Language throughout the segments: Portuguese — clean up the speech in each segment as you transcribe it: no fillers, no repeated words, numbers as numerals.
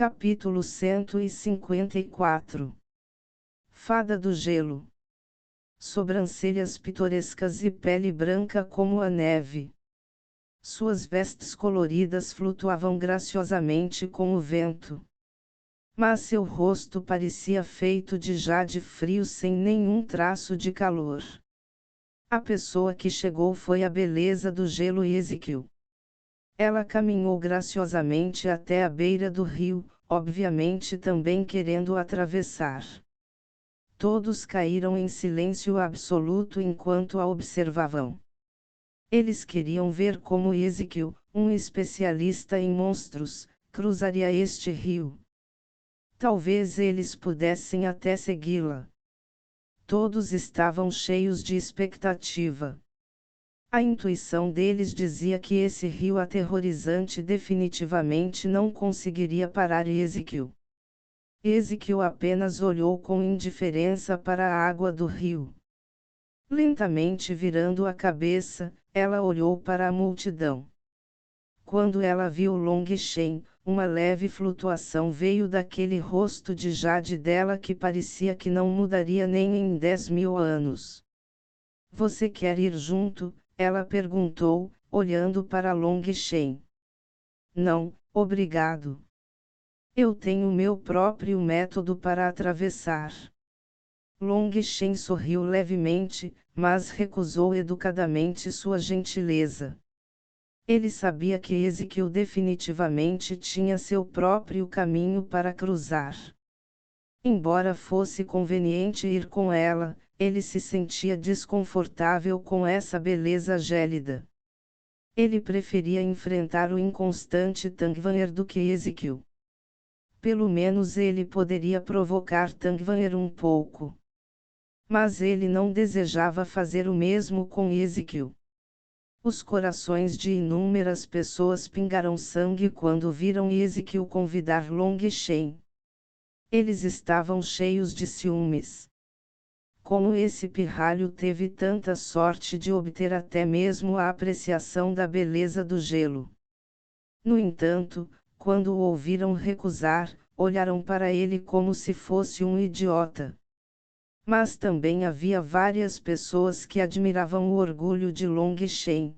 Capítulo 154. Fada do gelo. Sobrancelhas pitorescas e pele branca como a neve. Suas vestes coloridas flutuavam graciosamente com o vento. Mas seu rosto parecia feito de jade frio sem nenhum traço de calor. A pessoa que chegou foi a beleza do gelo Ezequiel. Ela caminhou graciosamente até a beira do rio, obviamente também querendo atravessar. Todos caíram em silêncio absoluto enquanto a observavam. Eles queriam ver como Ezequiel, um especialista em monstros, cruzaria este rio. Talvez eles pudessem até segui-la. Todos estavam cheios de expectativa. A intuição deles dizia que esse rio aterrorizante definitivamente não conseguiria parar Ezequiel. Ezequiel apenas olhou com indiferença para a água do rio. Lentamente virando a cabeça, ela olhou para a multidão. Quando ela viu Long Shen, uma leve flutuação veio daquele rosto de jade dela que parecia que não mudaria nem em 10.000 anos. Você quer ir junto? Ela perguntou, olhando para Long Shen. Não, obrigado. Eu tenho meu próprio método para atravessar. Long Shen sorriu levemente, mas recusou educadamente sua gentileza. Ele sabia que Ezequiel definitivamente tinha seu próprio caminho para cruzar. Embora fosse conveniente ir com ela, ele se sentia desconfortável com essa beleza gélida. Ele preferia enfrentar o inconstante Tangvanher do que Ezequiel. Pelo menos ele poderia provocar Tangvanher um pouco. Mas ele não desejava fazer o mesmo com Ezequiel. Os corações de inúmeras pessoas pingaram sangue quando viram Ezequiel convidar Long Shen. Eles estavam cheios de ciúmes. Como esse pirralho teve tanta sorte de obter até mesmo a apreciação da beleza do gelo. No entanto, quando o ouviram recusar, olharam para ele como se fosse um idiota. Mas também havia várias pessoas que admiravam o orgulho de Long Shen.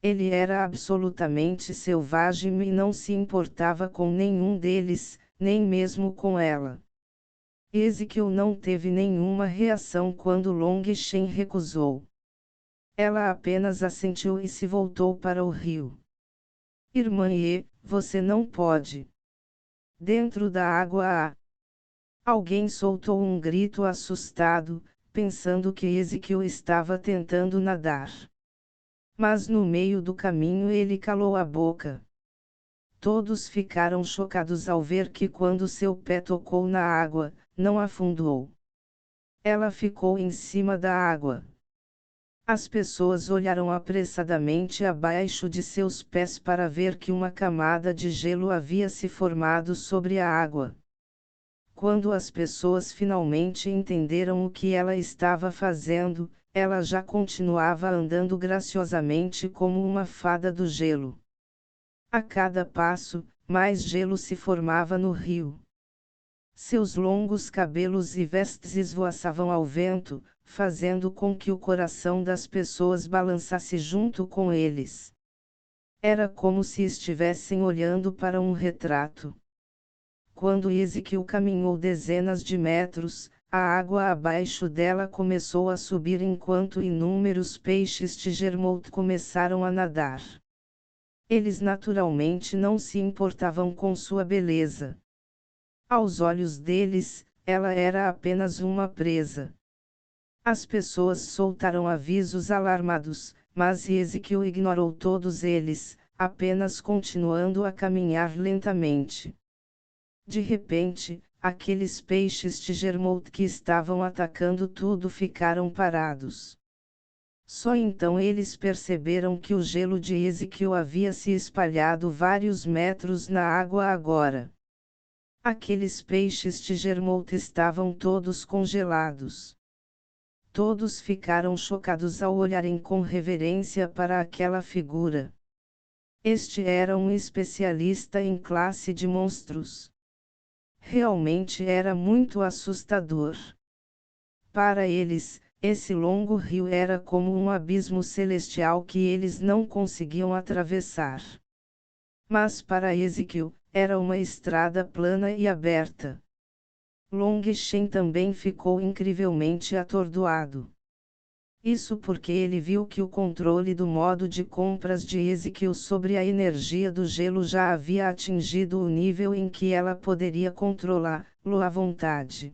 Ele era absolutamente selvagem e não se importava com nenhum deles, nem mesmo com ela. Ezequiel não teve nenhuma reação quando Long Shen recusou. Ela apenas assentiu e se voltou para o rio. Irmã Ye, você não pode. Dentro da água há. Alguém soltou um grito assustado, pensando que Ezequiel estava tentando nadar. Mas no meio do caminho ele calou a boca. Todos ficaram chocados ao ver que quando seu pé tocou na água, não afundou. Ela ficou em cima da água. As pessoas olharam apressadamente abaixo de seus pés para ver que uma camada de gelo havia se formado sobre a água. Quando as pessoas finalmente entenderam o que ela estava fazendo, ela já continuava andando graciosamente como uma fada do gelo. A cada passo, mais gelo se formava no rio. Seus longos cabelos e vestes esvoaçavam ao vento, fazendo com que o coração das pessoas balançasse junto com eles. Era como se estivessem olhando para um retrato. Quando Ezequiel caminhou dezenas de metros, a água abaixo dela começou a subir enquanto inúmeros peixes tigermout começaram a nadar. Eles naturalmente não se importavam com sua beleza. Aos olhos deles, ela era apenas uma presa. As pessoas soltaram avisos alarmados, mas Ezequiel ignorou todos eles, apenas continuando a caminhar lentamente. De repente, aqueles peixes tigermout que estavam atacando tudo ficaram parados. Só então eles perceberam que o gelo de Ezequiel havia se espalhado vários metros na água agora. Aqueles peixes tigermout estavam todos congelados. Todos ficaram chocados ao olharem com reverência para aquela figura. Este era um especialista em classe de monstros. Realmente era muito assustador. Para eles, esse longo rio era como um abismo celestial que eles não conseguiam atravessar. Mas para Ezequiel, era uma estrada plana e aberta. Long Shen também ficou incrivelmente atordoado. Isso porque ele viu que o controle do modo de compras de Ezequiel sobre a energia do gelo já havia atingido o nível em que ela poderia controlá-lo à vontade.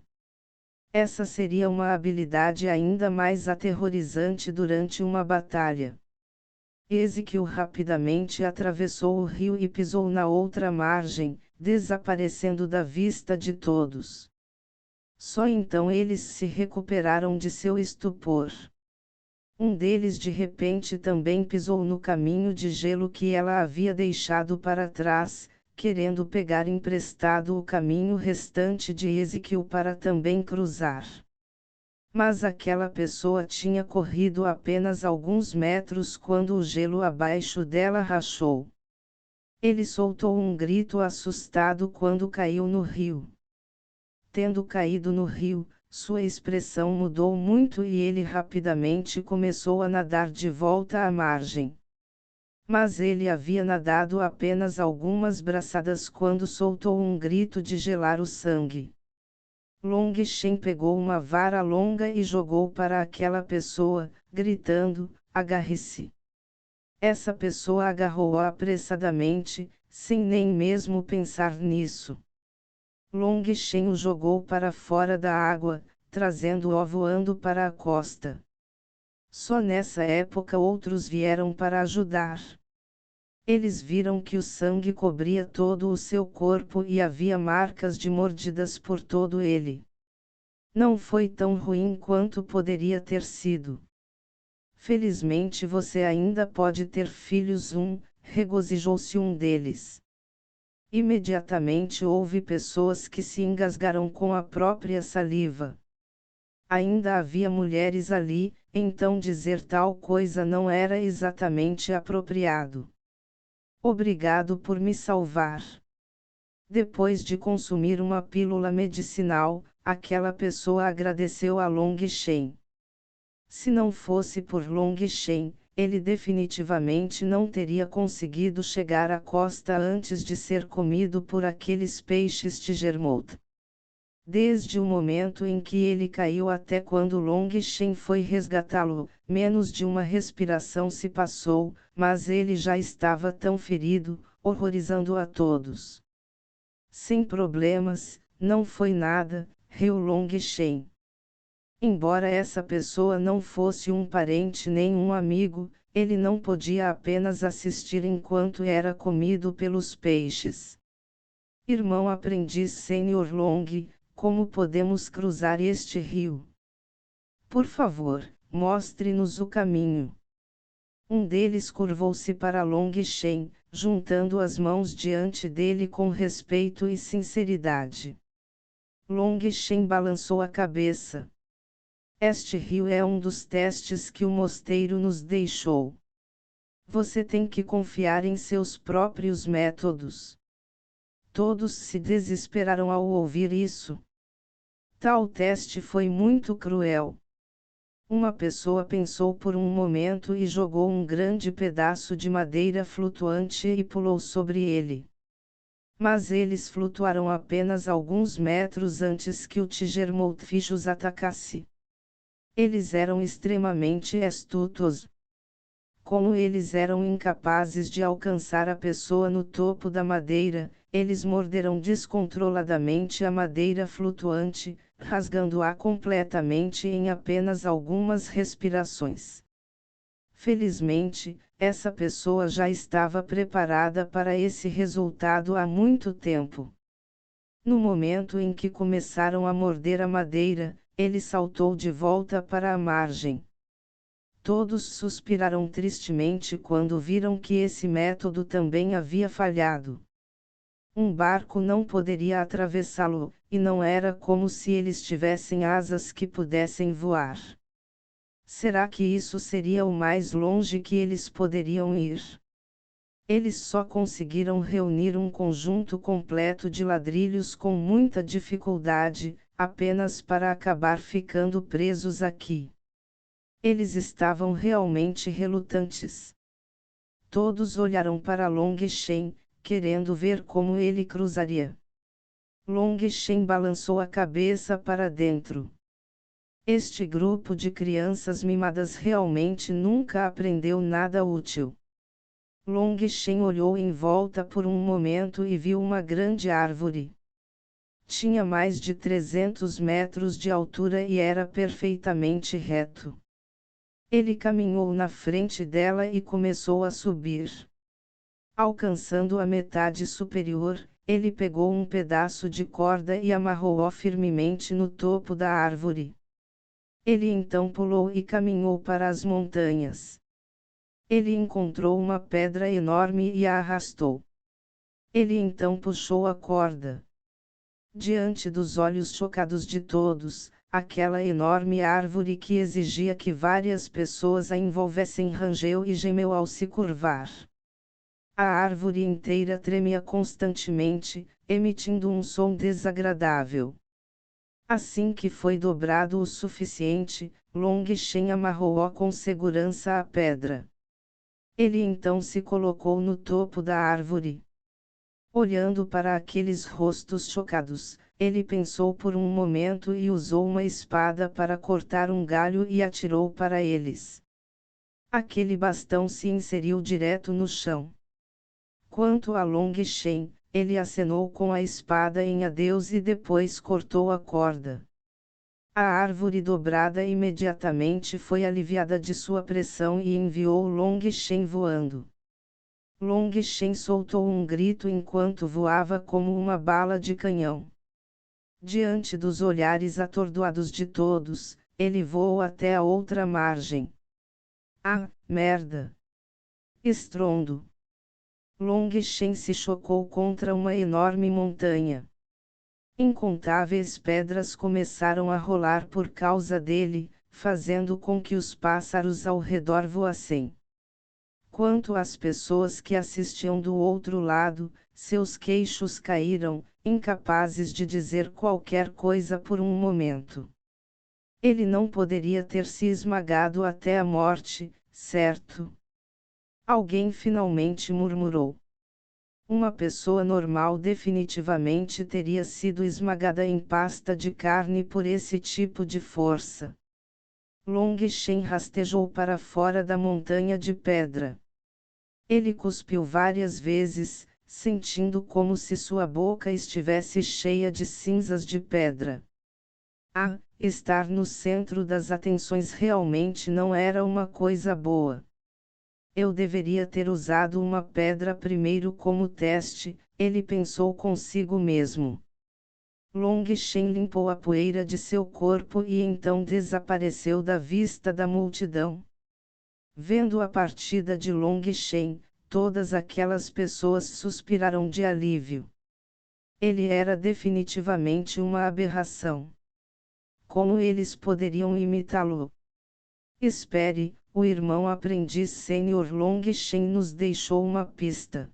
Essa seria uma habilidade ainda mais aterrorizante durante uma batalha. Ezequiel rapidamente atravessou o rio e pisou na outra margem, desaparecendo da vista de todos. Só então eles se recuperaram de seu estupor. Um deles de repente também pisou no caminho de gelo que ela havia deixado para trás, querendo pegar emprestado o caminho restante de Ezequiel para também cruzar. Mas aquela pessoa tinha corrido apenas alguns metros quando o gelo abaixo dela rachou. Ele soltou um grito assustado quando caiu no rio. Tendo caído no rio, sua expressão mudou muito e ele rapidamente começou a nadar de volta à margem. Mas ele havia nadado apenas algumas braçadas quando soltou um grito de gelar o sangue. Long Shen pegou uma vara longa e jogou para aquela pessoa, gritando: agarre-se. Essa pessoa agarrou-a apressadamente, sem nem mesmo pensar nisso. Long Shen o jogou para fora da água, trazendo-o voando para a costa. Só nessa época outros vieram para ajudar. Eles viram que o sangue cobria todo o seu corpo e havia marcas de mordidas por todo ele. Não foi tão ruim quanto poderia ter sido. Felizmente você ainda pode ter filhos. Regozijou-se um deles. Imediatamente houve pessoas que se engasgaram com a própria saliva. Ainda havia mulheres ali, então dizer tal coisa não era exatamente apropriado. Obrigado por me salvar. Depois de consumir uma pílula medicinal, aquela pessoa agradeceu a Long Shen. Se não fosse por Long Shen, ele definitivamente não teria conseguido chegar à costa antes de ser comido por aqueles peixes Tigermouth. Desde o momento em que ele caiu até quando Long Shen foi resgatá-lo, menos de uma respiração se passou, mas ele já estava tão ferido, horrorizando a todos. Sem problemas, não foi nada, riu Long Shen. Embora essa pessoa não fosse um parente nem um amigo, ele não podia apenas assistir enquanto era comido pelos peixes. Irmão aprendiz Sênior Long, como podemos cruzar este rio? Por favor, mostre-nos o caminho. Um deles curvou-se para Long Shen, juntando as mãos diante dele com respeito e sinceridade. Long Shen balançou a cabeça. Este rio é um dos testes que o mosteiro nos deixou. Você tem que confiar em seus próprios métodos. Todos se desesperaram ao ouvir isso. Tal teste foi muito cruel. Uma pessoa pensou por um momento e jogou um grande pedaço de madeira flutuante e pulou sobre ele. Mas eles flutuaram apenas alguns metros antes que o Tigermouthfish os atacasse. Eles eram extremamente astutos. Como eles eram incapazes de alcançar a pessoa no topo da madeira, eles morderam descontroladamente a madeira flutuante, rasgando-a completamente em apenas algumas respirações. Felizmente, essa pessoa já estava preparada para esse resultado há muito tempo. No momento em que começaram a morder a madeira, ele saltou de volta para a margem. Todos suspiraram tristemente quando viram que esse método também havia falhado. Um barco não poderia atravessá-lo, e não era como se eles tivessem asas que pudessem voar. Será que isso seria o mais longe que eles poderiam ir? Eles só conseguiram reunir um conjunto completo de ladrilhos com muita dificuldade, apenas para acabar ficando presos aqui. Eles estavam realmente relutantes. Todos olharam para Long Shen, querendo ver como ele cruzaria. Long Shen balançou a cabeça para dentro. Este grupo de crianças mimadas realmente nunca aprendeu nada útil. Long Shen olhou em volta por um momento e viu uma grande árvore. Tinha mais de 300 metros de altura e era perfeitamente reto. Ele caminhou na frente dela e começou a subir. Alcançando a metade superior, ele pegou um pedaço de corda e amarrou-o firmemente no topo da árvore. Ele então pulou e caminhou para as montanhas. Ele encontrou uma pedra enorme e a arrastou. Ele então puxou a corda. Diante dos olhos chocados de todos, aquela enorme árvore que exigia que várias pessoas a envolvessem rangeu e gemeu ao se curvar. A árvore inteira tremia constantemente, emitindo um som desagradável. Assim que foi dobrado o suficiente, Long Shen amarrou-o com segurança à pedra. Ele então se colocou no topo da árvore. Olhando para aqueles rostos chocados, ele pensou por um momento e usou uma espada para cortar um galho e atirou para eles. Aquele bastão se inseriu direto no chão. Quanto a Long Shen, ele acenou com a espada em adeus e depois cortou a corda. A árvore dobrada imediatamente foi aliviada de sua pressão e enviou Long Shen voando. Long Shen soltou um grito enquanto voava como uma bala de canhão. Diante dos olhares atordoados de todos, ele voou até a outra margem. Ah, merda! Estrondo! Long Shen se chocou contra uma enorme montanha. Incontáveis pedras começaram a rolar por causa dele, fazendo com que os pássaros ao redor voassem. Quanto às pessoas que assistiam do outro lado, seus queixos caíram, incapazes de dizer qualquer coisa por um momento. Ele não poderia ter se esmagado até a morte, certo? Alguém finalmente murmurou. Uma pessoa normal definitivamente teria sido esmagada em pasta de carne por esse tipo de força. Long Shen rastejou para fora da montanha de pedra. Ele cuspiu várias vezes, sentindo como se sua boca estivesse cheia de cinzas de pedra. Ah, estar no centro das atenções realmente não era uma coisa boa. Eu deveria ter usado uma pedra primeiro como teste, ele pensou consigo mesmo. Long Shen limpou a poeira de seu corpo e então desapareceu da vista da multidão. Vendo a partida de Long Shen, todas aquelas pessoas suspiraram de alívio. Ele era definitivamente uma aberração. Como eles poderiam imitá-lo? Espere, o irmão aprendiz sênior Long Shen nos deixou uma pista.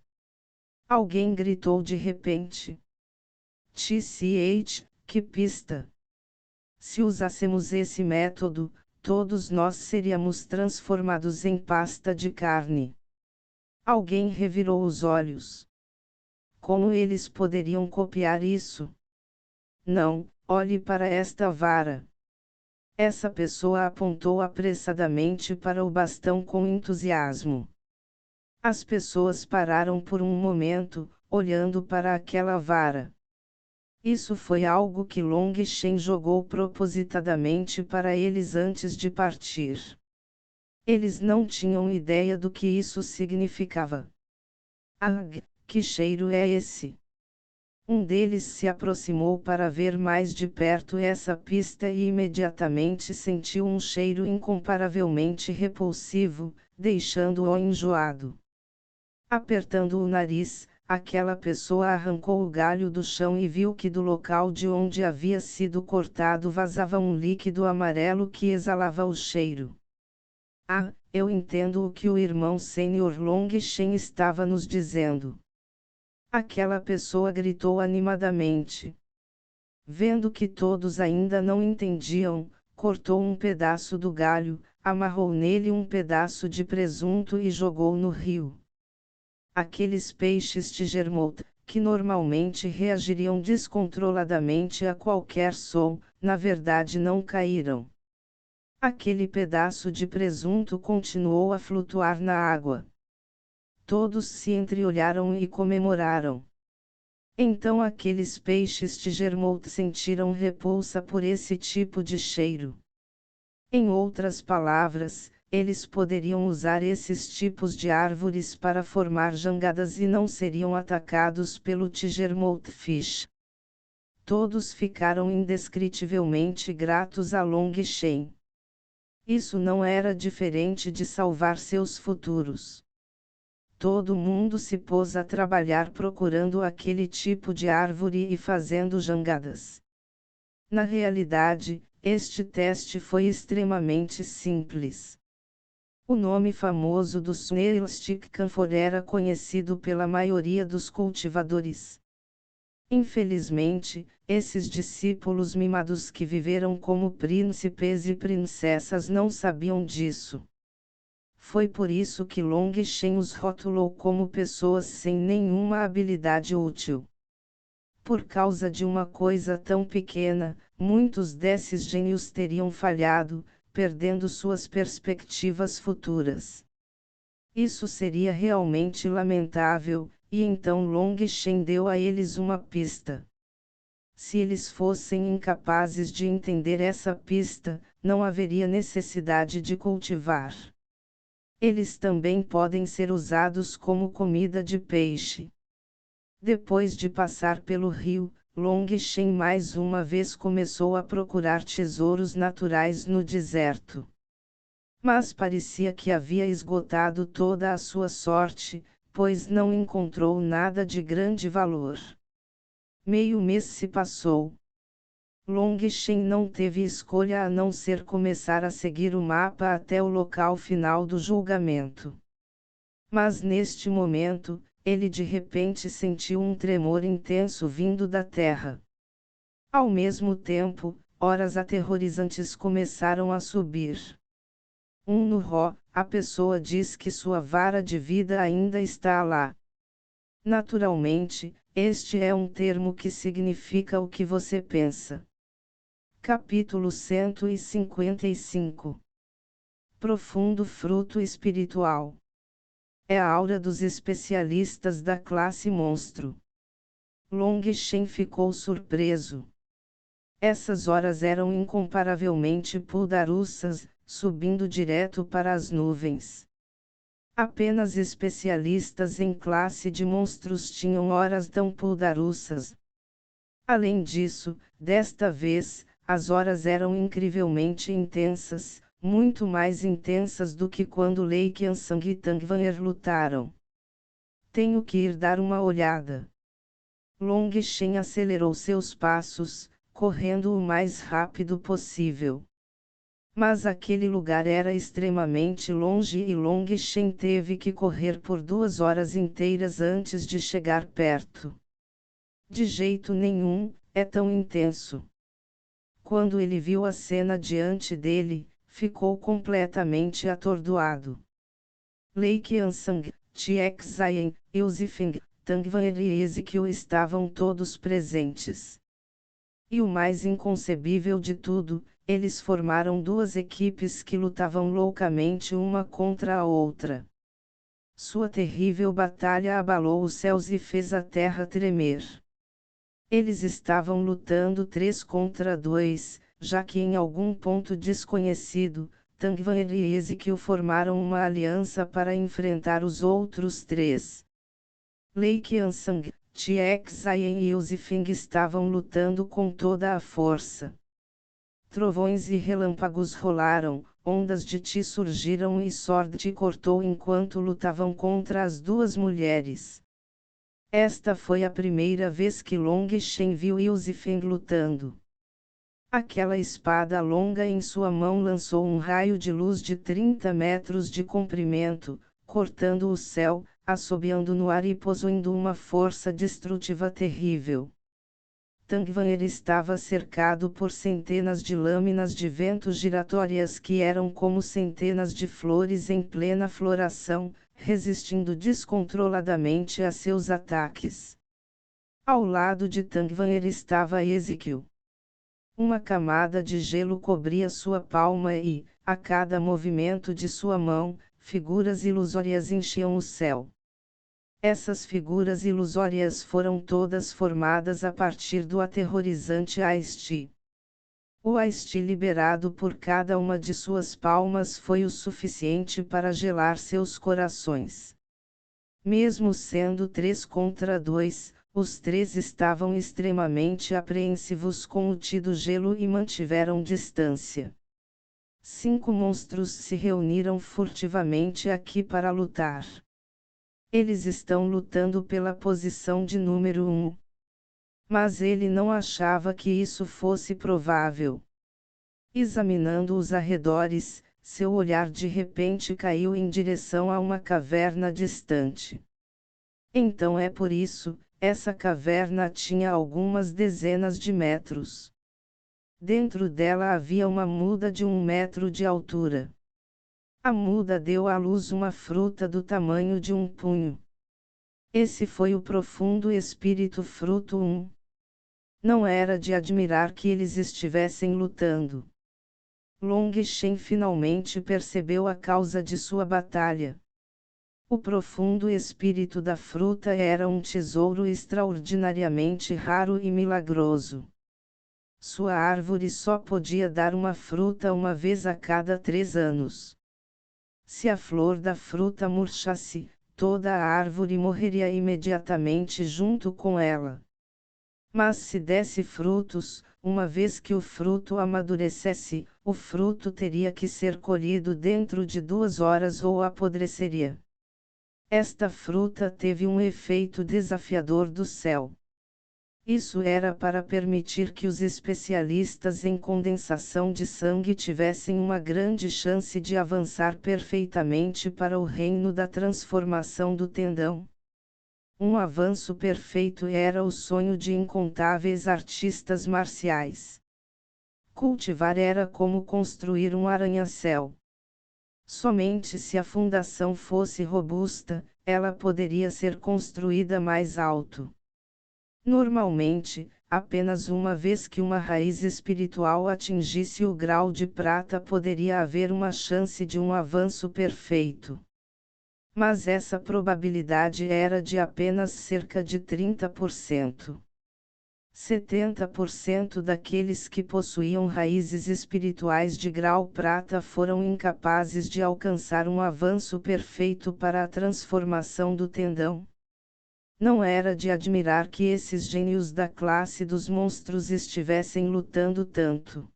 Alguém gritou de repente. TCH, que pista? Se usássemos esse método, todos nós seríamos transformados em pasta de carne. Alguém revirou os olhos. Como eles poderiam copiar isso? Não, olhe para esta vara. Essa pessoa apontou apressadamente para o bastão com entusiasmo. As pessoas pararam por um momento, olhando para aquela vara. Isso foi algo que Long Shen jogou propositadamente para eles antes de partir. Eles não tinham ideia do que isso significava. Ah, que cheiro é esse? Um deles se aproximou para ver mais de perto essa pista e imediatamente sentiu um cheiro incomparavelmente repulsivo, deixando-o enjoado. Apertando o nariz, aquela pessoa arrancou o galho do chão e viu que do local de onde havia sido cortado vazava um líquido amarelo que exalava o cheiro. Ah, eu entendo o que o irmão Sr. Long Shen estava nos dizendo. Aquela pessoa gritou animadamente. Vendo que todos ainda não entendiam, cortou um pedaço do galho, amarrou nele um pedaço de presunto e jogou no rio. Aqueles peixes tigermouth, que normalmente reagiriam descontroladamente a qualquer som, na verdade não caíram. Aquele pedaço de presunto continuou a flutuar na água. Todos se entreolharam e comemoraram. Então aqueles peixes tigermouth sentiram repulsa por esse tipo de cheiro. Em outras palavras, eles poderiam usar esses tipos de árvores para formar jangadas e não seriam atacados pelo tigermouth fish. Todos ficaram indescritivelmente gratos a Long Shen. Isso não era diferente de salvar seus futuros. Todo mundo se pôs a trabalhar procurando aquele tipo de árvore e fazendo jangadas. Na realidade, este teste foi extremamente simples. O nome famoso do Snail Stick Camphor era conhecido pela maioria dos cultivadores. Infelizmente, esses discípulos mimados que viveram como príncipes e princessas não sabiam disso. Foi por isso que Long Shen os rotulou como pessoas sem nenhuma habilidade útil. Por causa de uma coisa tão pequena, muitos desses gênios teriam falhado, perdendo suas perspectivas futuras. Isso seria realmente lamentável, e então Long Shen deu a eles uma pista. Se eles fossem incapazes de entender essa pista, não haveria necessidade de cultivar. Eles também podem ser usados como comida de peixe. Depois de passar pelo rio, Long Shen mais uma vez começou a procurar tesouros naturais no deserto. Mas parecia que havia esgotado toda a sua sorte, pois não encontrou nada de grande valor. Meio mês se passou. Long Shen não teve escolha a não ser começar a seguir o mapa até o local final do julgamento. Mas neste momento, ele de repente sentiu um tremor intenso vindo da terra. Ao mesmo tempo, horas aterrorizantes começaram a subir. No Ró, a pessoa diz que sua vara de vida ainda está lá. Naturalmente, este é um termo que significa o que você pensa. Capítulo 155. Profundo fruto espiritual. É a aura dos especialistas da classe monstro. Long Shen ficou surpreso. Essas horas eram incomparavelmente poderosas, subindo direto para as nuvens. Apenas especialistas em classe de monstros tinham horas tão poderosas. Além disso, desta vez, as horas eram incrivelmente intensas, muito mais intensas do que quando Lei Qiansang e Tang Wan'er lutaram. Tenho que ir dar uma olhada. Long Shen acelerou seus passos, correndo o mais rápido possível. Mas aquele lugar era extremamente longe e Long Shen teve que correr por 2 horas inteiras antes de chegar perto. De jeito nenhum, é tão intenso. Quando ele viu a cena diante dele, ficou completamente atordoado. Lei Qiansang, Tiek Zayen, Eusifeng, Tang Wan'er e Ezequiel estavam todos presentes. E o mais inconcebível de tudo, eles formaram 2 equipes que lutavam loucamente uma contra a outra. Sua terrível batalha abalou os céus e fez a terra tremer. Eles estavam lutando 3 contra 2, já que em algum ponto desconhecido, Tang Wan'er e Ezequiel formaram uma aliança para enfrentar os outros 3. Lei Qiansang, Tiek Zayen e Eusifeng estavam lutando com toda a força. Trovões e relâmpagos rolaram, ondas de Ti surgiram e Sword Ti cortou enquanto lutavam contra as 2 mulheres. Esta foi a primeira vez que Long Shen viu Eusifeng lutando. Aquela espada longa em sua mão lançou um raio de luz de 30 metros de comprimento, cortando o céu, assobiando no ar e possuindo uma força destrutiva terrível. Tangvanir estava cercado por centenas de lâminas de vento giratórias que eram como centenas de flores em plena floração, resistindo descontroladamente a seus ataques. Ao lado de Tangvanir estava Ezequiel. Uma camada de gelo cobria sua palma e, a cada movimento de sua mão, figuras ilusórias enchiam o céu. Essas figuras ilusórias foram todas formadas a partir do aterrorizante Aisti. O Aisti liberado por cada uma de suas palmas foi o suficiente para gelar seus corações. Mesmo sendo 3 contra 2, os 3 estavam extremamente apreensivos com o tido gelo e mantiveram distância. 5 monstros se reuniram furtivamente aqui para lutar. Eles estão lutando pela posição de número 1. Mas ele não achava que isso fosse provável. Examinando os arredores, seu olhar de repente caiu em direção a uma caverna distante. Então é por isso, essa caverna tinha algumas dezenas de metros. Dentro dela havia uma muda de 1 metro de altura. A muda deu à luz uma fruta do tamanho de um punho. Esse foi o profundo espírito fruto 1. Não era de admirar que eles estivessem lutando. Long Shen finalmente percebeu a causa de sua batalha. O profundo espírito da fruta era um tesouro extraordinariamente raro e milagroso. Sua árvore só podia dar uma fruta uma vez a cada 3 anos. Se a flor da fruta murchasse, toda a árvore morreria imediatamente junto com ela. Mas se desse frutos, uma vez que o fruto amadurecesse, o fruto teria que ser colhido dentro de 2 horas ou apodreceria. Esta fruta teve um efeito desafiador do céu. Isso era para permitir que os especialistas em condensação de sangue tivessem uma grande chance de avançar perfeitamente para o reino da transformação do tendão. Um avanço perfeito era o sonho de incontáveis artistas marciais. Cultivar era como construir um arranha-céu. Somente se a fundação fosse robusta, ela poderia ser construída mais alto. Normalmente, apenas uma vez que uma raiz espiritual atingisse o grau de prata poderia haver uma chance de um avanço perfeito. Mas essa probabilidade era de apenas cerca de 30%. 70% daqueles que possuíam raízes espirituais de grau prata foram incapazes de alcançar um avanço perfeito para a transformação do tendão. Não era de admirar que esses gênios da classe dos monstros estivessem lutando tanto.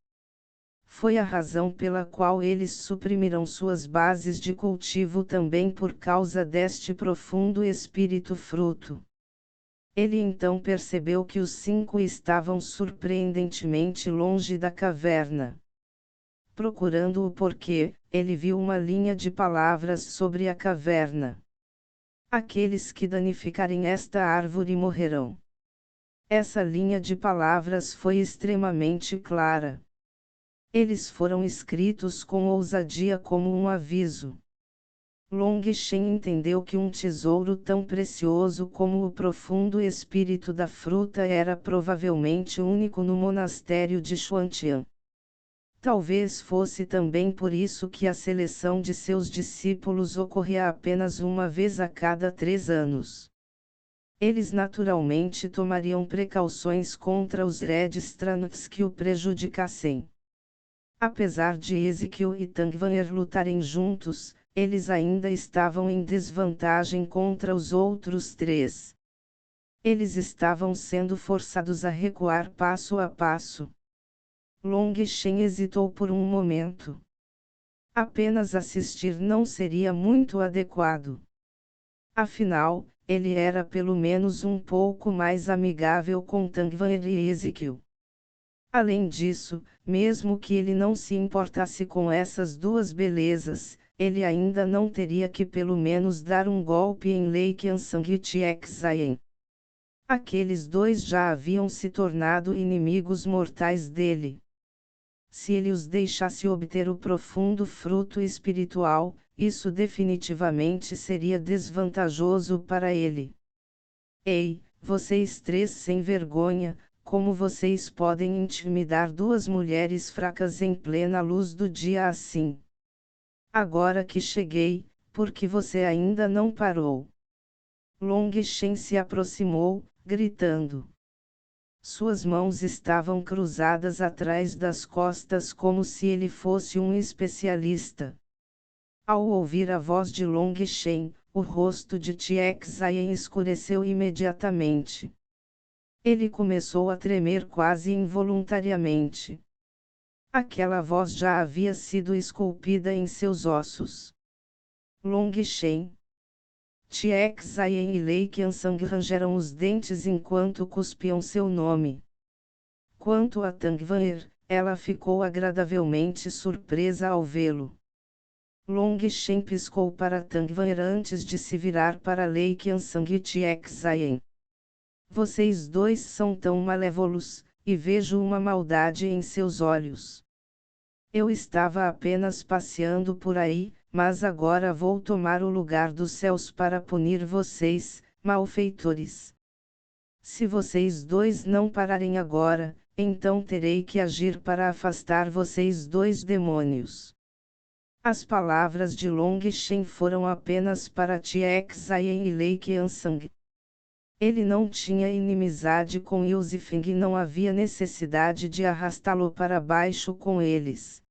Foi a razão pela qual eles suprimiram suas bases de cultivo também por causa deste profundo espírito fruto. Ele então percebeu que os 5 estavam surpreendentemente longe da caverna. Procurando o porquê, ele viu uma linha de palavras sobre a caverna. Aqueles que danificarem esta árvore morrerão. Essa linha de palavras foi extremamente clara. Eles foram escritos com ousadia como um aviso. Long Shen entendeu que um tesouro tão precioso como o profundo espírito da fruta era provavelmente único no monastério de Xuantian. Talvez fosse também por isso que a seleção de seus discípulos ocorria apenas uma vez a cada 3 anos. Eles naturalmente tomariam precauções contra os Redstrands que o prejudicassem. Apesar de Ezequiel e Tangvanir lutarem juntos, eles ainda estavam em desvantagem contra os outros 3. Eles estavam sendo forçados a recuar passo a passo. Long Shen hesitou por um momento. Apenas assistir não seria muito adequado. Afinal, ele era pelo menos um pouco mais amigável com Tangvanir e Ezequiel. Além disso, mesmo que ele não se importasse com essas duas belezas, ele ainda não teria que pelo menos dar um golpe em Lei Qiansang e Tiexayen. Aqueles dois já haviam se tornado inimigos mortais dele. Se ele os deixasse obter o profundo fruto espiritual, isso definitivamente seria desvantajoso para ele. Ei, vocês três sem vergonha, como vocês podem intimidar duas mulheres fracas em plena luz do dia assim? Agora que cheguei, por que você ainda não parou? Long Shen se aproximou, gritando. Suas mãos estavam cruzadas atrás das costas como se ele fosse um especialista. Ao ouvir a voz de Long Shen, o rosto de Tiexayen escureceu imediatamente. Ele começou a tremer quase involuntariamente. Aquela voz já havia sido esculpida em seus ossos. Long Shen. Tiexayen e Lei Qiansang rangeram os dentes enquanto cuspiam seu nome. Quanto a Tangvanher, ela ficou agradavelmente surpresa ao vê-lo. Long Shen piscou para Tangvanher antes de se virar para Lei Qiansang e Tiexayen. Vocês dois são tão malévolos, e vejo uma maldade em seus olhos. Eu estava apenas passeando por aí, mas agora vou tomar o lugar dos céus para punir vocês, malfeitores. Se vocês dois não pararem agora, então terei que agir para afastar vocês dois demônios. As palavras de Long Shen foram apenas para Tiexayen e Lei Qiansang. Ele não tinha inimizade com Yuzifeng e não havia necessidade de arrastá-lo para baixo com eles.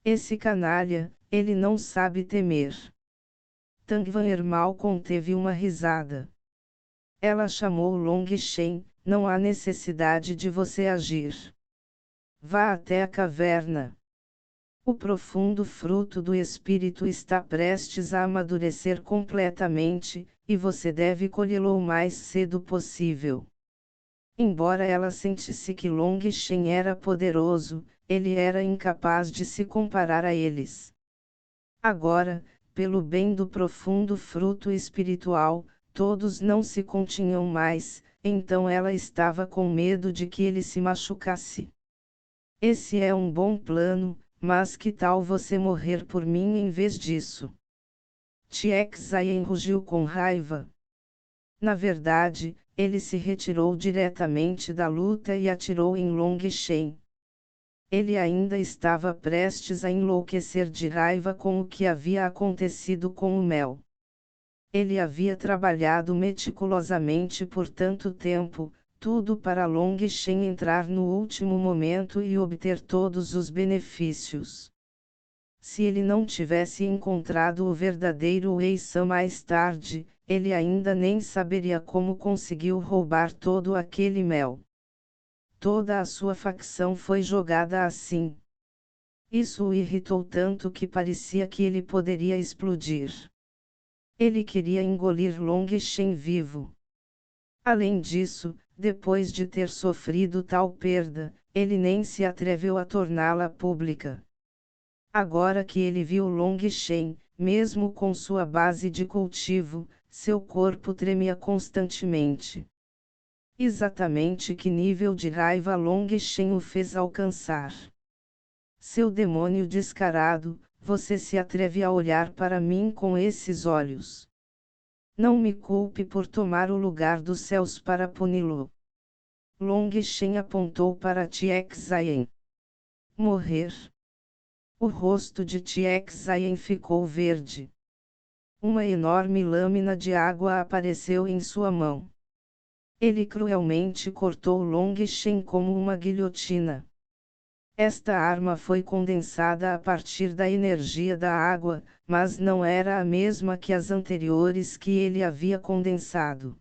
Esse canalha, ele não sabe temer. Tangvanher mal conteve uma risada. Ela chamou Long Shen, não há necessidade de você agir. Vá até a caverna. O profundo fruto do espírito está prestes a amadurecer completamente, e você deve colhê-lo o mais cedo possível. Embora ela sentisse que Long Shen era poderoso, ele era incapaz de se comparar a eles. Agora, pelo bem do profundo fruto espiritual, todos não se continham mais, então ela estava com medo de que ele se machucasse. Esse é um bom plano, mas que tal você morrer por mim em vez disso? Tiexayen rugiu com raiva. Na verdade, ele se retirou diretamente da luta e atirou em Long Shen. Ele ainda estava prestes a enlouquecer de raiva com o que havia acontecido com o mel. Ele havia trabalhado meticulosamente por tanto tempo, tudo para Long Shen entrar no último momento e obter todos os benefícios. Se ele não tivesse encontrado o verdadeiro Wei San mais tarde, ele ainda nem saberia como conseguiu roubar todo aquele mel. Toda a sua facção foi jogada assim. Isso o irritou tanto que parecia que ele poderia explodir. Ele queria engolir Long Shen vivo. Além disso, depois de ter sofrido tal perda, ele nem se atreveu a torná-la pública. Agora que ele viu Long Shen, mesmo com sua base de cultivo, seu corpo tremia constantemente. Exatamente que nível de raiva Long Shen o fez alcançar? Seu demônio descarado, você se atreve a olhar para mim com esses olhos? Não me culpe por tomar o lugar dos céus para puni-lo. Long Shen apontou para Tiexayen. Morrer. O rosto de Tiexayen ficou verde. Uma enorme lâmina de água apareceu em sua mão. Ele cruelmente cortou Long Shen como uma guilhotina. Esta arma foi condensada a partir da energia da água, mas não era a mesma que as anteriores que ele havia condensado.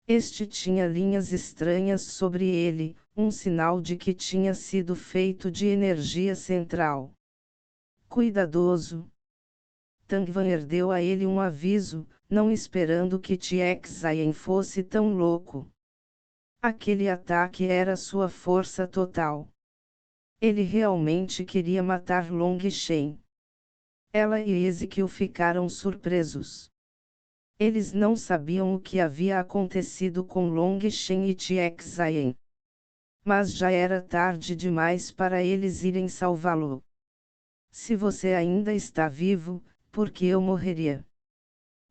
Este tinha linhas estranhas sobre ele, um sinal de que tinha sido feito de energia central. Cuidadoso. Tangvanher deu a ele um aviso, não esperando que Tiexayen fosse tão louco. Aquele ataque era sua força total. Ele realmente queria matar Long Shen. Ela e Ezequiel ficaram surpresos. Eles não sabiam o que havia acontecido com Long Shen e Tiek Zayen. Mas já era tarde demais para eles irem salvá-lo. Se você ainda está vivo, por que eu morreria?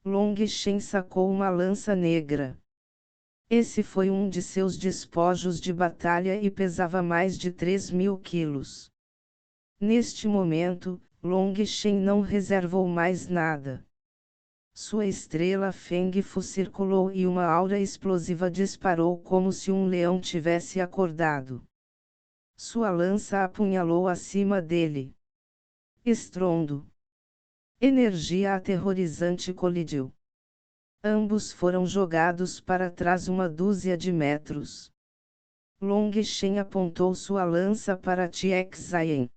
Long Shen sacou uma lança negra. Esse foi um de seus despojos de batalha e pesava mais de 3.000 quilos. Neste momento, Long Shen não reservou mais nada. Sua estrela Feng Fu circulou e uma aura explosiva disparou como se um leão tivesse acordado. Sua lança apunhalou acima dele. Estrondo. Energia aterrorizante colidiu. Ambos foram jogados para trás uma dúzia de metros. Long Shen apontou sua lança para Tiek Zayen.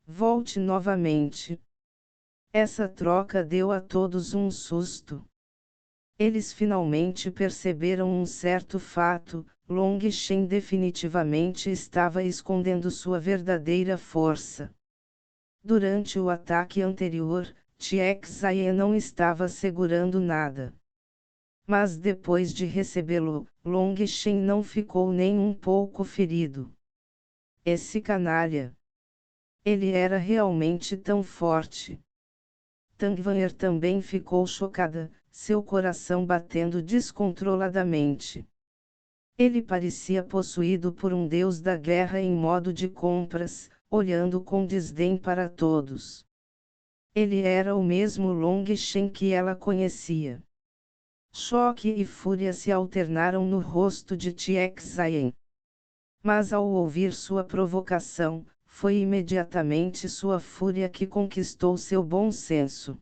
Volte novamente. Essa troca deu a todos um susto. Eles finalmente perceberam um certo fato: Long Shen definitivamente estava escondendo sua verdadeira força. Durante o ataque anterior, Tiek Zayen não estava segurando nada. Mas depois de recebê-lo, Long Shen não ficou nem um pouco ferido. Esse canalha. Ele era realmente tão forte. Tang Van'er também ficou chocada, seu coração batendo descontroladamente. Ele parecia possuído por um deus da guerra em modo de compras, olhando com desdém para todos. Ele era o mesmo Long Shen que ela conhecia. Choque e fúria se alternaram no rosto de Tiek Zayen. Mas ao ouvir sua provocação, foi imediatamente sua fúria que conquistou seu bom senso.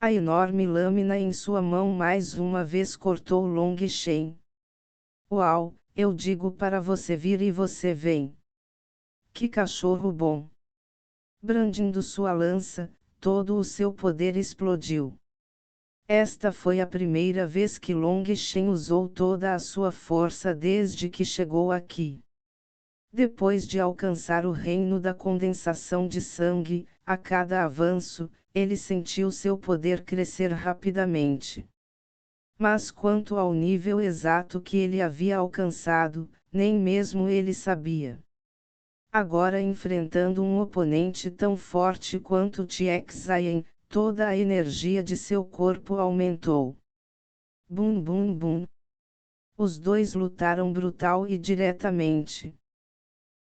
A enorme lâmina em sua mão mais uma vez cortou Long Shen. Uau, eu digo para você vir e você vem. Que cachorro bom! Brandindo sua lança, todo o seu poder explodiu. Esta foi a primeira vez que Long Shen usou toda a sua força desde que chegou aqui. Depois de alcançar o reino da condensação de sangue, a cada avanço, ele sentiu seu poder crescer rapidamente. Mas quanto ao nível exato que ele havia alcançado, nem mesmo ele sabia. Agora enfrentando um oponente tão forte quanto Tiek Zayen, toda a energia de seu corpo aumentou. Bum bum bum. Os dois lutaram brutal e diretamente.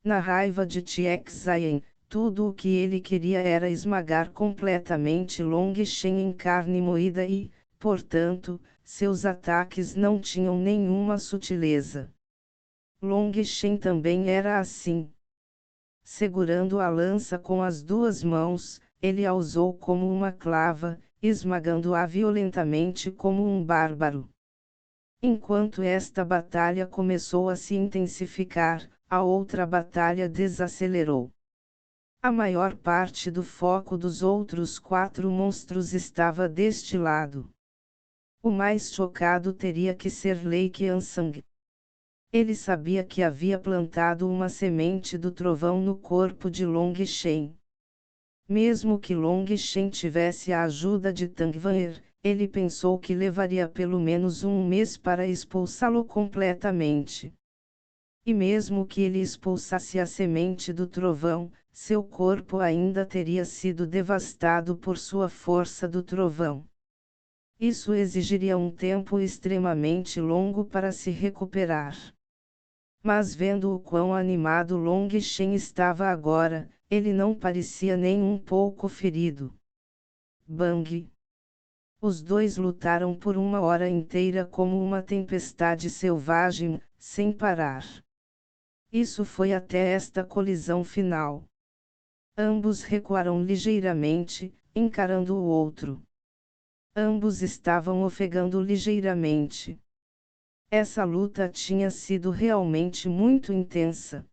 Na raiva de Tiek Zayen, tudo o que ele queria era esmagar completamente Long Shen em carne moída e, portanto, seus ataques não tinham nenhuma sutileza. Long Shen também era assim. Segurando a lança com as duas mãos, ele a usou como uma clava, esmagando-a violentamente como um bárbaro. Enquanto esta batalha começou a se intensificar, a outra batalha desacelerou. A maior parte do foco dos outros 4 monstros estava deste lado. O mais chocado teria que ser Lei Qiansang. Ele sabia que havia plantado uma semente do trovão no corpo de Long Shen. Mesmo que Long Shen tivesse a ajuda de Tang Van'er, ele pensou que levaria pelo menos um mês para expulsá-lo completamente. E mesmo que ele expulsasse a semente do trovão, seu corpo ainda teria sido devastado por sua força do trovão. Isso exigiria um tempo extremamente longo para se recuperar. Mas vendo o quão animado Long Shen estava agora, ele não parecia nem um pouco ferido. Bang! Os dois lutaram por uma hora inteira como uma tempestade selvagem, sem parar. Isso foi até esta colisão final. Ambos recuaram ligeiramente, encarando o outro. Ambos estavam ofegando ligeiramente. Essa luta tinha sido realmente muito intensa.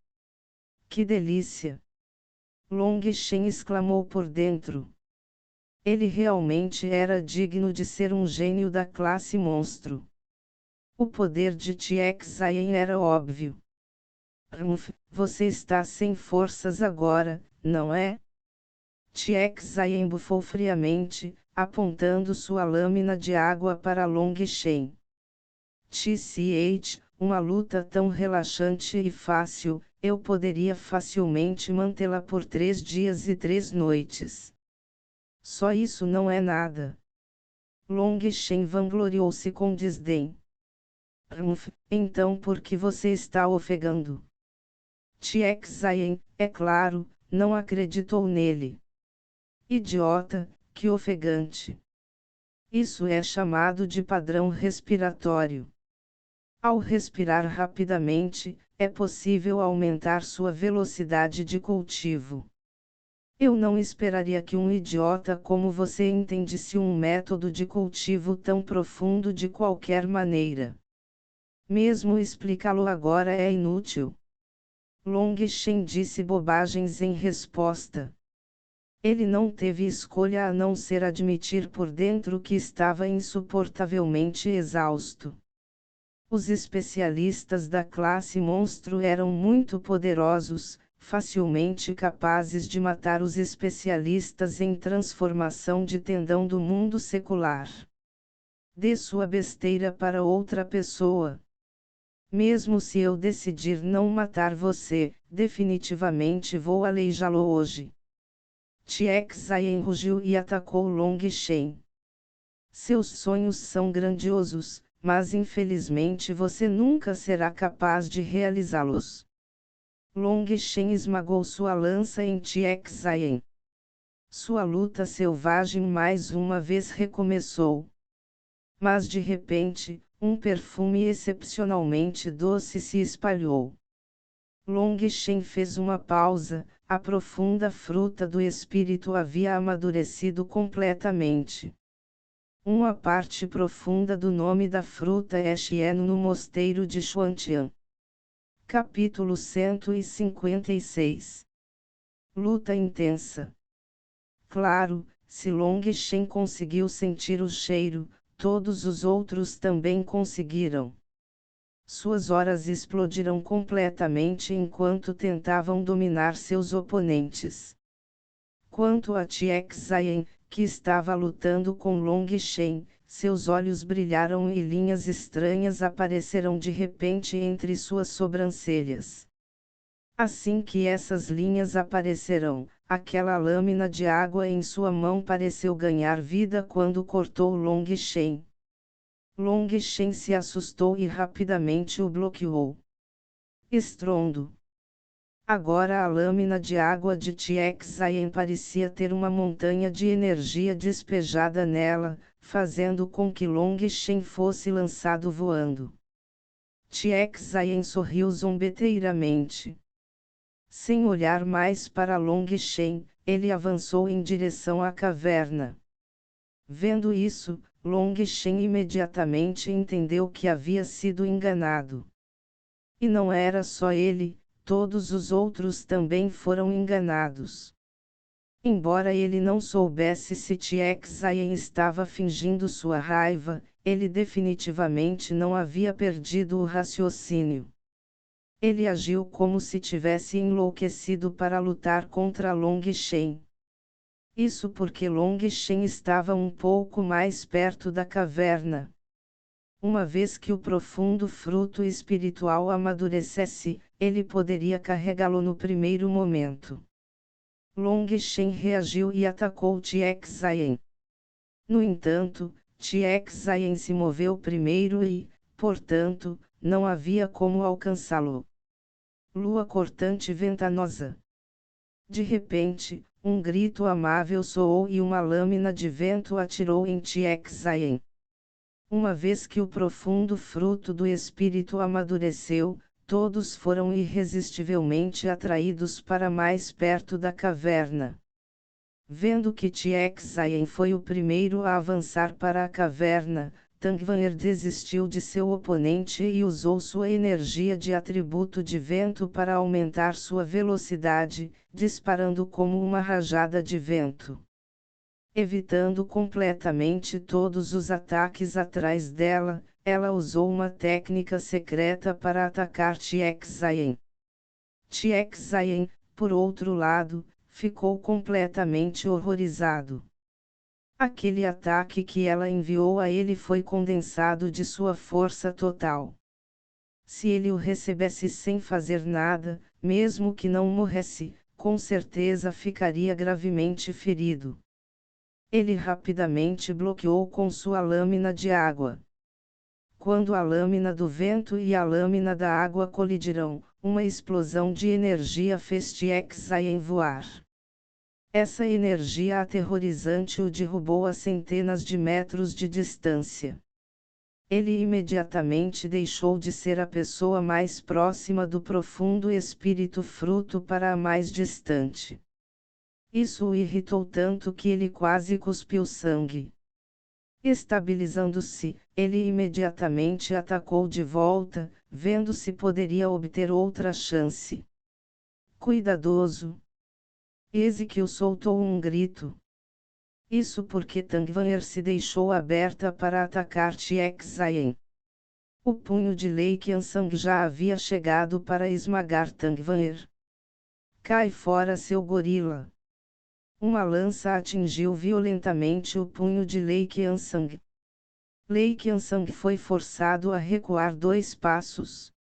Que delícia! Long Shen exclamou por dentro. Ele realmente era digno de ser um gênio da classe monstro. O poder de Tianxian era óbvio. Você está sem forças agora, não é? Tianxian bufou friamente, apontando sua lâmina de água para Long Shen. TCH, uma luta tão relaxante e fácil, eu poderia facilmente mantê-la por 3 dias e 3 noites. Só isso não é nada. Long Shen vangloriou-se com desdém. Então por que você está ofegando? Tianxian, é claro, não acreditou nele. Idiota, que ofegante. Isso é chamado de padrão respiratório. Ao respirar rapidamente, é possível aumentar sua velocidade de cultivo. Eu não esperaria que um idiota como você entendesse um método de cultivo tão profundo de qualquer maneira. Mesmo explicá-lo agora é inútil. Long Shen disse bobagens em resposta. Ele não teve escolha a não ser admitir por dentro que estava insuportavelmente exausto. Os especialistas da classe monstro eram muito poderosos, facilmente capazes de matar os especialistas em transformação de tendão do mundo secular. Dê sua besteira para outra pessoa. Mesmo se eu decidir não matar você, definitivamente vou aleijá-lo hoje. Tianxian rugiu e atacou Long Shen. Seus sonhos são grandiosos, mas infelizmente você nunca será capaz de realizá-los. Long Shen esmagou sua lança em Tianxian. Sua luta selvagem mais uma vez recomeçou. Mas de repente, um perfume excepcionalmente doce se espalhou. Long Shen fez uma pausa, a profunda fruta do espírito havia amadurecido completamente. Uma parte profunda do nome da fruta é Xian no mosteiro de Xuantian. Capítulo 156. Luta intensa. Claro, se Long Shen conseguiu sentir o cheiro, todos os outros também conseguiram. Suas horas explodiram completamente enquanto tentavam dominar seus oponentes. Quanto a Tianxian, que estava lutando com Long Shen, seus olhos brilharam e linhas estranhas apareceram de repente entre suas sobrancelhas. Assim que essas linhas apareceram, aquela lâmina de água em sua mão pareceu ganhar vida quando cortou Long Shen. Long Shen se assustou e rapidamente o bloqueou. Estrondo. Agora a lâmina de água de Tianxian parecia ter uma montanha de energia despejada nela, fazendo com que Long Shen fosse lançado voando. Tianxian sorriu zombeteiramente. Sem olhar mais para Long Shen, ele avançou em direção à caverna. Vendo isso, Long Shen imediatamente entendeu que havia sido enganado. E não era só ele, todos os outros também foram enganados. Embora ele não soubesse se Tianxian estava fingindo sua raiva, ele definitivamente não havia perdido o raciocínio. Ele agiu como se tivesse enlouquecido para lutar contra Long Shen. Isso porque Long Shen estava um pouco mais perto da caverna. Uma vez que o profundo fruto espiritual amadurecesse, ele poderia carregá-lo no primeiro momento. Long Shen reagiu e atacou Tianxian. No entanto, Tianxian se moveu primeiro e, portanto, não havia como alcançá-lo. Lua cortante ventanosa. De repente, um grito amável soou e uma lâmina de vento atirou em Tianxian. Uma vez que o profundo fruto do espírito amadureceu, todos foram irresistivelmente atraídos para mais perto da caverna. Vendo que Tianxian foi o primeiro a avançar para a caverna, Tangvanger desistiu de seu oponente e usou sua energia de atributo de vento para aumentar sua velocidade, disparando como uma rajada de vento. Evitando completamente todos os ataques atrás dela, Ela usou uma técnica secreta para atacar Tiexayen. Tiexayen, por outro lado, ficou completamente horrorizado. Aquele ataque que ela enviou a ele foi condensado de sua força total. Se ele o recebesse sem fazer nada, mesmo que não morresse, com certeza ficaria gravemente ferido. Ele rapidamente bloqueou com sua lâmina de água. Quando a lâmina do vento e a lâmina da água colidiram, uma explosão de energia fez Tiexayen voar. Essa energia aterrorizante o derrubou a centenas de metros de distância. Ele imediatamente deixou de ser a pessoa mais próxima do profundo espírito fruto para a mais distante. Isso o irritou tanto que ele quase cuspiu sangue. Estabilizando-se, ele imediatamente atacou de volta, vendo se poderia obter outra chance. Cuidadoso! Ezequiel soltou um grito. Isso porque Tangvanher se deixou aberta para atacar Tiexayen. O punho de Lei Qiansang já havia chegado para esmagar Tangvanher. Cai fora, seu gorila! Uma lança atingiu violentamente o punho de Lei Qiansang. Lei Qiansang foi forçado a recuar 2 passos.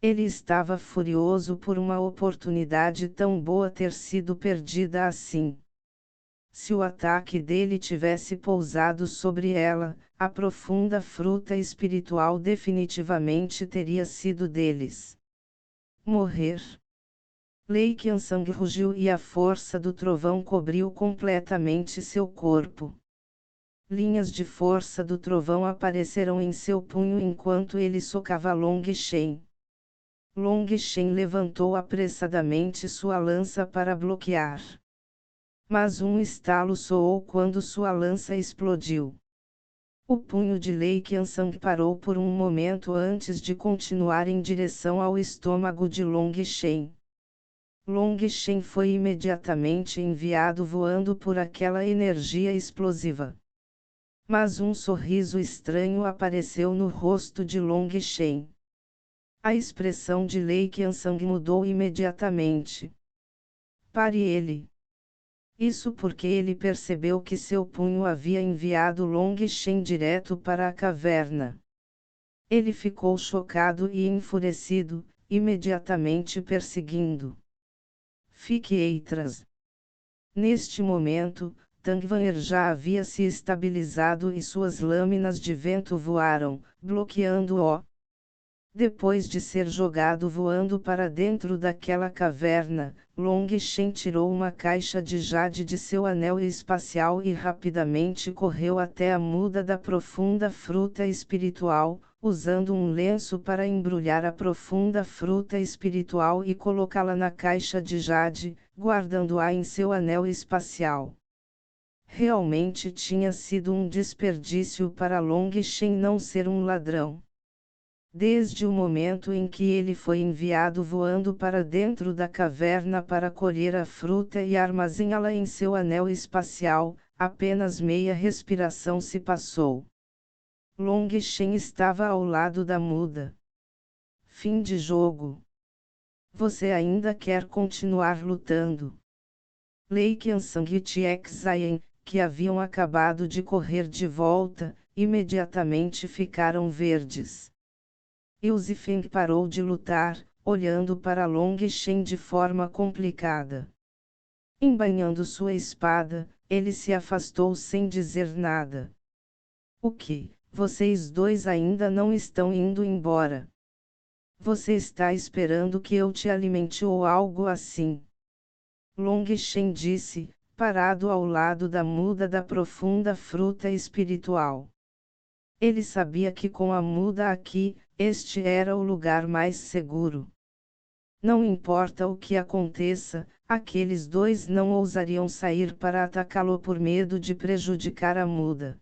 Ele estava furioso por uma oportunidade tão boa ter sido perdida assim. Se o ataque dele tivesse pousado sobre ela, a profunda fruta espiritual definitivamente teria sido deles. Morrer. Lei Qiansang rugiu e a força do trovão cobriu completamente seu corpo. Linhas de força do trovão apareceram em seu punho enquanto ele socava Long Shen. Long Shen levantou apressadamente sua lança para bloquear. Mas um estalo soou quando sua lança explodiu. O punho de Lei Qiansang parou por um momento antes de continuar em direção ao estômago de Long Shen. Long Shen foi imediatamente enviado voando por aquela energia explosiva. Mas um sorriso estranho apareceu no rosto de Long Shen. A expressão de Lei Qiansang mudou imediatamente. Pare ele! Isso porque ele percebeu que seu punho havia enviado Long Shen direto para a caverna. Ele ficou chocado e enfurecido, imediatamente perseguindo. Fique atrás. Neste momento, Tangvanher já havia se estabilizado e suas lâminas de vento voaram, bloqueando-o. Depois de ser jogado voando para dentro daquela caverna, Long Shen tirou uma caixa de jade de seu anel espacial e rapidamente correu até a muda da profunda fruta espiritual, usando um lenço para embrulhar a profunda fruta espiritual e colocá-la na caixa de jade, guardando-a em seu anel espacial. Realmente tinha sido um desperdício para Long Shen não ser um ladrão. Desde o momento em que ele foi enviado voando para dentro da caverna para colher a fruta e armazená-la em seu anel espacial, apenas meia respiração se passou. Long Shen estava ao lado da muda. Fim de jogo. Você ainda quer continuar lutando? Lei Qiansang e Tiexayen, que haviam acabado de correr de volta, imediatamente ficaram verdes. Yuzifeng parou de lutar, olhando para Long Shen de forma complicada. Embainhando sua espada, ele se afastou sem dizer nada. O que, vocês dois ainda não estão indo embora? Você está esperando que eu te alimente ou algo assim? Long Shen disse, parado ao lado da muda da profunda fruta espiritual. Ele sabia que com a muda aqui, este era o lugar mais seguro. Não importa o que aconteça, aqueles dois não ousariam sair para atacá-lo por medo de prejudicar a muda.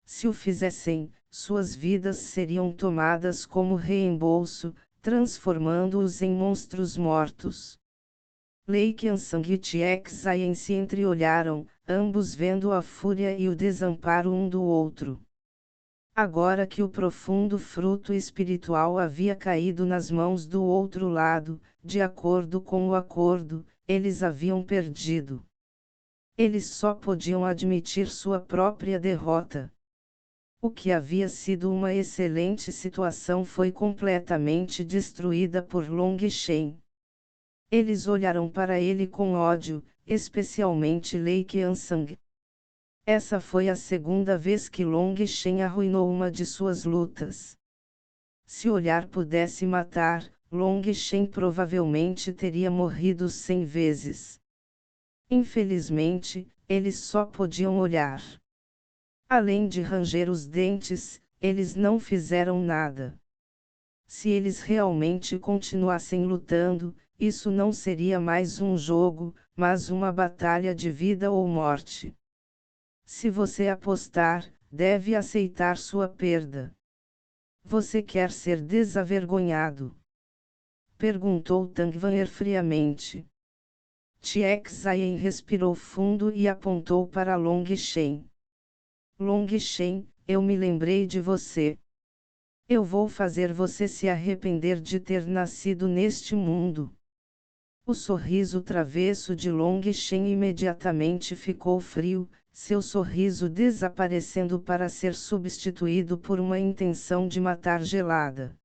Se o fizessem, suas vidas seriam tomadas como reembolso, transformando-os em monstros mortos. Lei Qiansang e Tiexayen se entreolharam, ambos vendo a fúria e o desamparo um do outro. Agora que o profundo fruto espiritual havia caído nas mãos do outro lado, de acordo com o acordo, eles haviam perdido. Eles só podiam admitir sua própria derrota. O que havia sido uma excelente situação foi completamente destruída por Long Shen. Eles olharam para ele com ódio, especialmente Lei Qiansang. Essa foi a segunda vez que Long Shen arruinou uma de suas lutas. Se olhar pudesse matar, Long Shen provavelmente teria morrido 100 vezes. Infelizmente, eles só podiam olhar. Além de ranger os dentes, eles não fizeram nada. Se eles realmente continuassem lutando, isso não seria mais um jogo, mas uma batalha de vida ou morte. Se você apostar, deve aceitar sua perda. Você quer ser desavergonhado? Perguntou Tang Wan'er friamente. Tiek Zayen respirou fundo e apontou para Long Shen. Long Shen, eu me lembrei de você. Eu vou fazer você se arrepender de ter nascido neste mundo. O sorriso travesso de Long Shen imediatamente ficou frio, seu sorriso desaparecendo para ser substituído por uma intenção de matar gelada.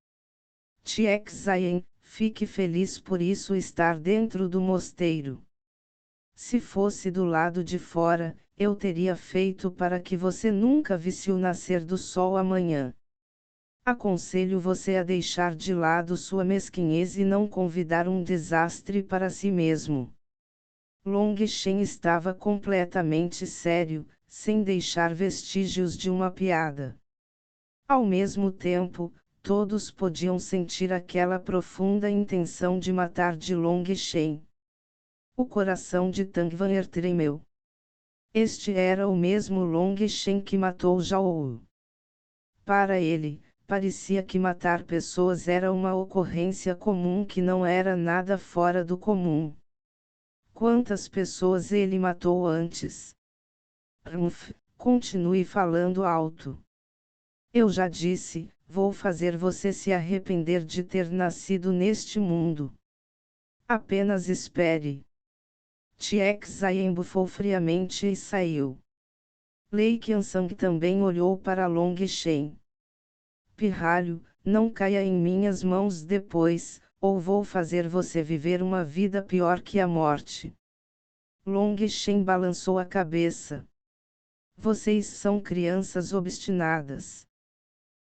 Tiek Zayen, fique feliz por isso estar dentro do mosteiro. Se fosse do lado de fora, eu teria feito para que você nunca visse o nascer do sol amanhã. Aconselho você a deixar de lado sua mesquinhez e não convidar um desastre para si mesmo. Long Shen estava completamente sério, sem deixar vestígios de uma piada. Ao mesmo tempo, todos podiam sentir aquela profunda intenção de matar de Long Shen. O coração de Tang Wan'er tremeu. Este era o mesmo Long Shen que matou Zhao. Para ele, parecia que matar pessoas era uma ocorrência comum que não era nada fora do comum. Quantas pessoas ele matou antes? Continue falando alto. Eu já disse, vou fazer você se arrepender de ter nascido neste mundo. Apenas espere. Tiek Zayen bufou friamente e saiu. Lei Qiansang também olhou para Long Shen. Pirralho, não caia em minhas mãos depois, ou vou fazer você viver uma vida pior que a morte. Long Shen balançou a cabeça. Vocês são crianças obstinadas.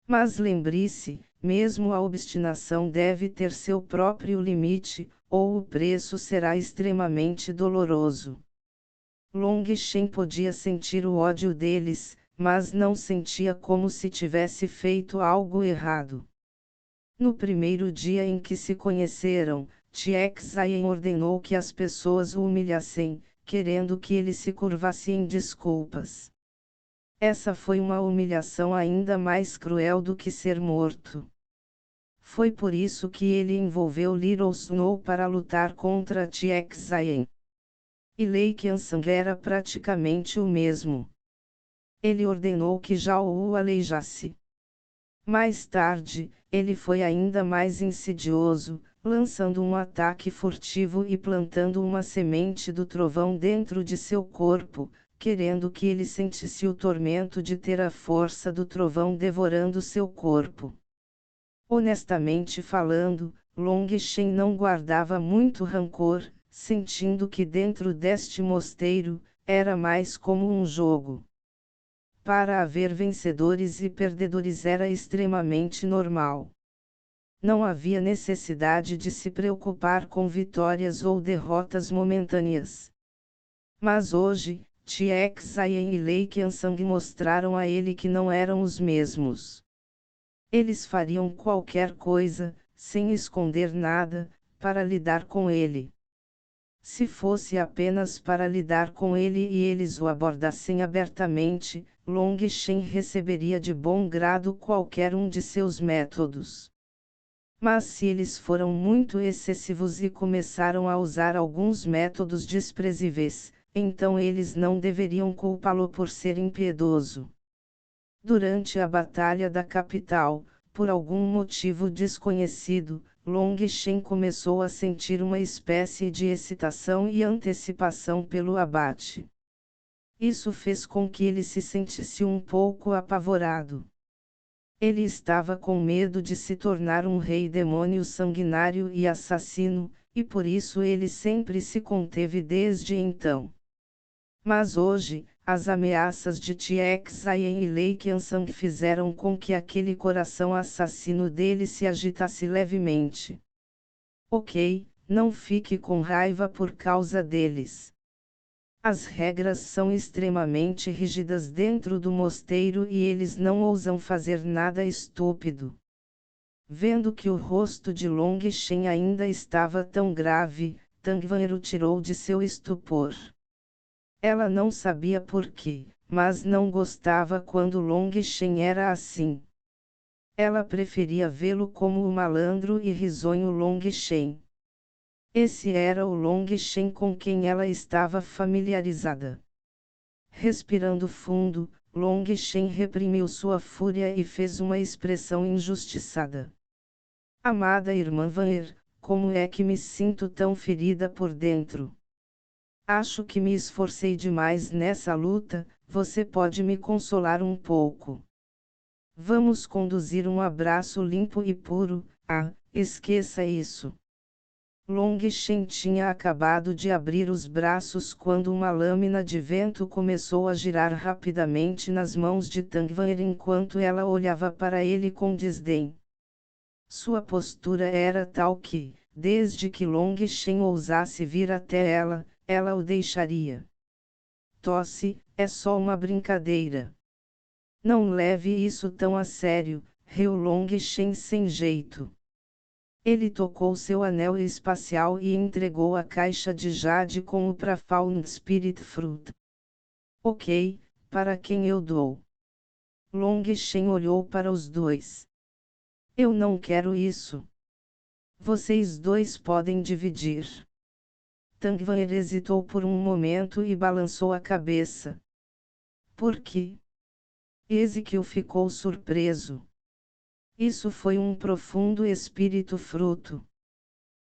Mas lembre-se, mesmo a obstinação deve ter seu próprio limite, ou o preço será extremamente doloroso. Long Shen podia sentir o ódio deles, mas não sentia como se tivesse feito algo errado. No primeiro dia em que se conheceram, Tiek Zayen ordenou que as pessoas o humilhassem, querendo que ele se curvasse em desculpas. Essa foi uma humilhação ainda mais cruel do que ser morto. Foi por isso que ele envolveu Little Snow para lutar contra Tiek Zayen. E Lei Qiansang era praticamente o mesmo. Ele ordenou que Zhao o aleijasse. Mais tarde, ele foi ainda mais insidioso, lançando um ataque furtivo e plantando uma semente do trovão dentro de seu corpo, querendo que ele sentisse o tormento de ter a força do trovão devorando seu corpo. Honestamente falando, Long Shen não guardava muito rancor, sentindo que dentro deste mosteiro, era mais como um jogo. Para haver vencedores e perdedores era extremamente normal. Não havia necessidade de se preocupar com vitórias ou derrotas momentâneas. Mas hoje, Tiek Zayen e Lei Qiansang mostraram a ele que não eram os mesmos. Eles fariam qualquer coisa, sem esconder nada, para lidar com ele. Se fosse apenas para lidar com ele e eles o abordassem abertamente, Long Shen receberia de bom grado qualquer um de seus métodos. Mas se eles foram muito excessivos e começaram a usar alguns métodos desprezíveis, então eles não deveriam culpá-lo por ser impiedoso. Durante a Batalha da Capital, por algum motivo desconhecido, Long Shen começou a sentir uma espécie de excitação e antecipação pelo abate. Isso fez com que ele se sentisse um pouco apavorado. Ele estava com medo de se tornar um rei demônio sanguinário e assassino, e por isso ele sempre se conteve desde então. Mas hoje, as ameaças de Tianxian e Lei Qianshan fizeram com que aquele coração assassino dele se agitasse levemente. Ok, não fique com raiva por causa deles. As regras são extremamente rígidas dentro do mosteiro e eles não ousam fazer nada estúpido. Vendo que o rosto de Long Shen ainda estava tão grave, Tang Wan'er o tirou de seu estupor. Ela não sabia por quê, mas não gostava quando Long Shen era assim. Ela preferia vê-lo como o malandro e risonho Long Shen. Esse era o Long Shen com quem ela estava familiarizada. Respirando fundo, Long Shen reprimiu sua fúria e fez uma expressão injustiçada. Amada irmã Wan'er, como é que me sinto tão ferida por dentro? Acho que me esforcei demais nessa luta, você pode me consolar um pouco. Vamos conduzir um abraço limpo e puro, esqueça isso. Long Shen tinha acabado de abrir os braços quando uma lâmina de vento começou a girar rapidamente nas mãos de Tang Wan'er enquanto ela olhava para ele com desdém. Sua postura era tal que, desde que Long Shen ousasse vir até ela, ela o deixaria. Tosse, é só uma brincadeira. Não leve isso tão a sério, riu Long Shen sem jeito. Ele tocou seu anel espacial e entregou a caixa de jade com o Profound Spirit Fruit. Ok, para quem eu dou? Long Shen olhou para os dois. Eu não quero isso. Vocês dois podem dividir. Tang Wan'er hesitou por um momento e balançou a cabeça. Por quê? Ezequiel ficou surpreso. Isso foi um profundo espírito fruto.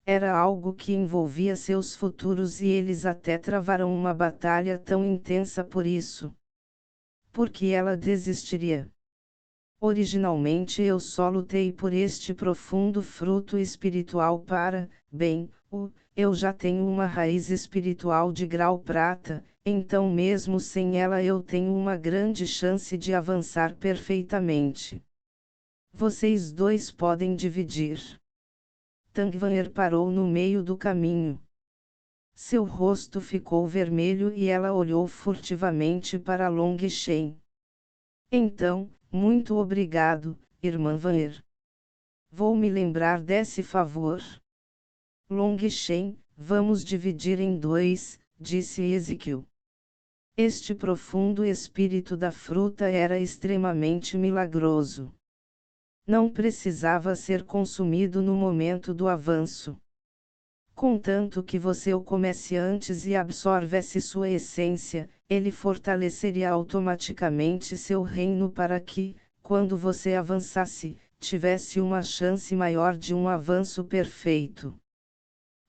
Era algo que envolvia seus futuros e eles até travaram uma batalha tão intensa por isso. Por que ela desistiria? Originalmente eu só lutei por este profundo fruto espiritual eu já tenho uma raiz espiritual de grau prata, então mesmo sem ela eu tenho uma grande chance de avançar perfeitamente. Vocês dois podem dividir. Tang Wan'er parou no meio do caminho. Seu rosto ficou vermelho e ela olhou furtivamente para Long Shen. Então, muito obrigado, irmã Wan'er. Vou me lembrar desse favor. Long Shen, vamos dividir em dois, disse Ezequiel. Este profundo espírito da fruta era extremamente milagroso. Não precisava ser consumido no momento do avanço. Contanto que você o comece antes e absorvesse sua essência, ele fortaleceria automaticamente seu reino para que, quando você avançasse, tivesse uma chance maior de um avanço perfeito.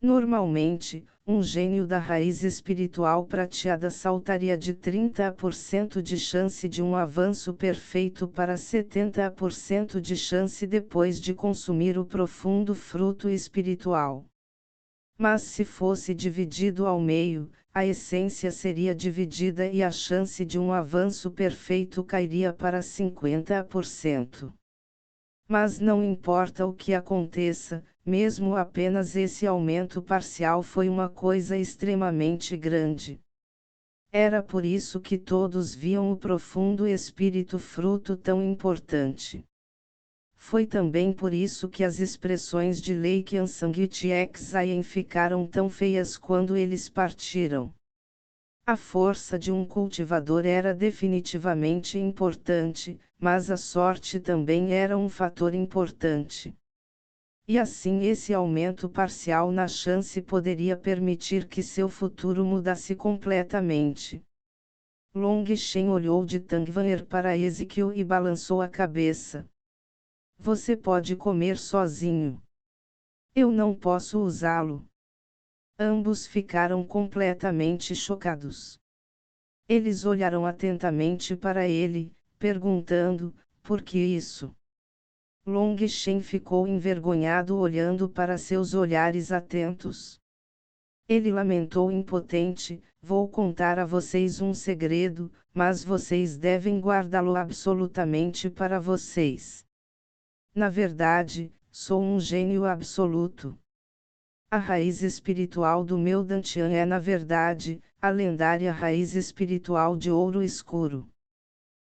Normalmente, um gênio da raiz espiritual prateada saltaria de 30% de chance de um avanço perfeito para 70% de chance depois de consumir o profundo fruto espiritual. Mas se fosse dividido ao meio, a essência seria dividida e a chance de um avanço perfeito cairia para 50%. Mas não importa o que aconteça, mesmo apenas esse aumento parcial foi uma coisa extremamente grande. Era por isso que todos viam o profundo espírito fruto tão importante. Foi também por isso que as expressões de Lei Qianshan e Tianxian ficaram tão feias quando eles partiram. A força de um cultivador era definitivamente importante, mas a sorte também era um fator importante. E assim esse aumento parcial na chance poderia permitir que seu futuro mudasse completamente. Long Shen olhou de Tangvanher para Ezequiel e balançou a cabeça. Você pode comer sozinho. Eu não posso usá-lo. Ambos ficaram completamente chocados. Eles olharam atentamente para ele, perguntando, por que isso? Long Shen ficou envergonhado olhando para seus olhares atentos. Ele lamentou impotente, vou contar a vocês um segredo, mas vocês devem guardá-lo absolutamente para vocês. Na verdade, sou um gênio absoluto. A raiz espiritual do meu Dantian é na verdade, a lendária raiz espiritual de ouro escuro.